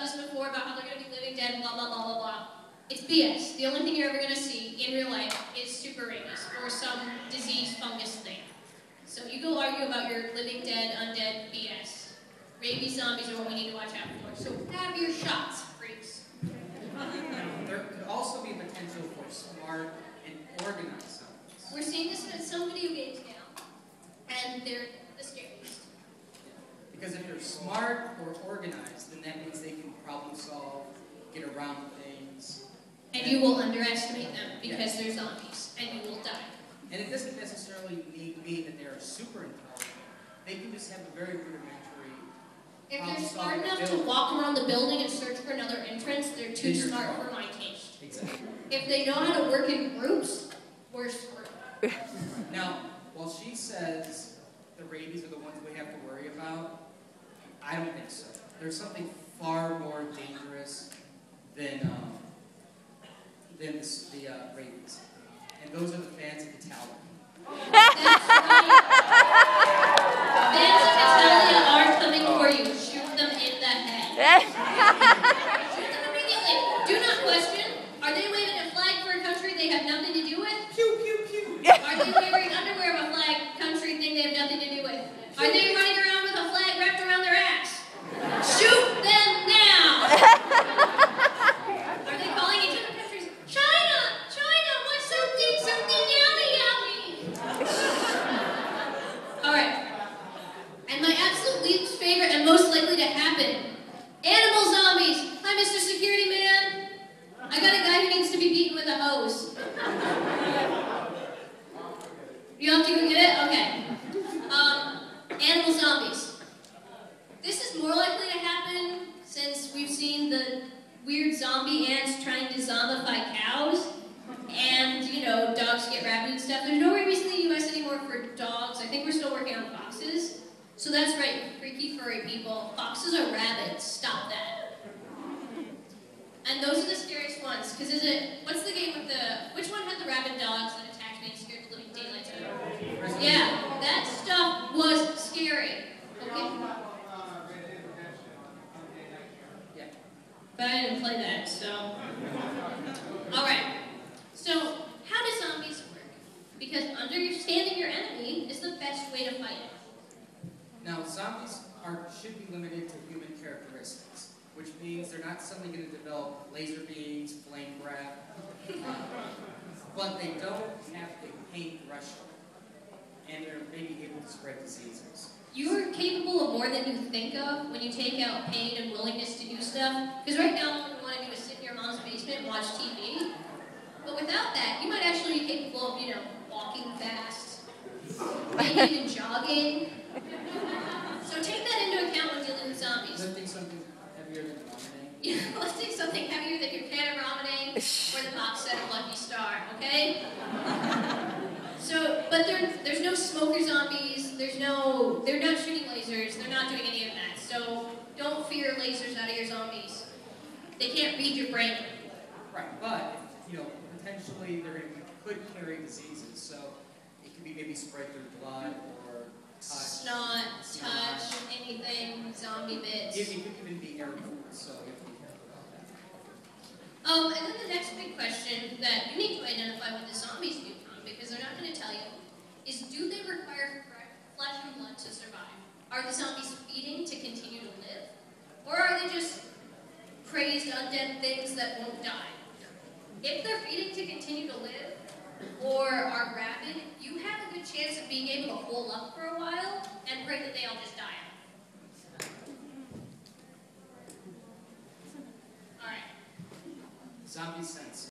about this before, about how they're going to be living dead, blah, blah, blah, blah, blah. It's BS. The only thing you're ever going to see in real life is super rabies or some disease fungus thing. So you go argue about your living dead, undead BS. Rabies, zombies are what we need to watch out for. So have your shots, freaks. There could also be potential for smart and organized zombies. We're seeing this in some video games now, and they're the scariest. Because if they're smart or organized, then that means they can problem solve, get around things. And you will underestimate them because they're zombies, and you will die. And it doesn't necessarily mean that they're super intelligent. They can just have a very rudimentary. If they're smart enough to walk around the building and search for another entrance, they're too smart for my taste. Exactly. If they know how to work in groups, we're screwed. Now, while she says the rabies are the ones we have to worry about, I don't think so. There's something far more dangerous than the rabies. And those are the fans of Hetalia. That's right. Fans of Hetalia are coming for you. Shoot them in the head. Shoot them immediately. Do not question. Are they waving a flag for a country they have nothing to do with? Pew, pew, pew. Are they wearing underwear of a flag country thing they have nothing to do with? Are they running around with a flag wrapped around their ass? Shoot them now! Are they calling each other countries? China! China! Want something? Something yummy yummy! Alright. And my absolute least favorite and most likely to happen. Animal zombies! Hi, Mr. Security Man! I got a guy who needs to be beaten with a hose. You have to go get it? Okay. Animal zombies. This is more likely to happen since we've seen the weird zombie ants trying to zombify cows. And, you know, dogs get rabid and stuff. There's no rabies in the US anymore for dogs. I think we're still working on foxes. So that's right, freaky furry people. Foxes are rabid. Stop that. And those are the scariest ones. Because what's the game with which one had the rabid dogs that attacked me and scared the living daylights out of me? Yeah, that stuff was scary. Okay. But I didn't play that, so. Alright. So, how do zombies work? Because understanding your enemy is the best way to fight it. Now, zombies should be limited to human characteristics, which means they're not suddenly going to develop laser beams, flame breath, but they don't have a pain threshold, and they're maybe able to spread diseases. You are capable of more than you think of when you take out pain and willingness to do stuff. Because right now, what you want to do is sit in your mom's basement and watch TV. But without that, you might actually be capable of, you know, walking fast, maybe even jogging. So take that into account when dealing with zombies. Lifting something heavier than vomiting. Yeah, lifting something heavier than your can of ramen or the box set of Lucky Star, okay? So, but there's no smoker zombies, they're not shooting lasers, they're not doing any of that. So don't fear lasers out of your zombies. They can't read your brain. Right, but, you know, potentially could carry diseases, so it could be maybe spread through blood or touch. Snot, touch, anything, zombie bits. It could even be airborne, so you have to be careful about that. And then the next big question that you need to identify what the zombies do, because they're not going to tell you, is do they require flesh and blood to survive? Are the zombies feeding to continue to live? Or are they just crazed, undead things that won't die? If they're feeding to continue to live, or are rabid, you have a good chance of being able to hole up for a while and pray that they all just die out. Alright. Zombie sense.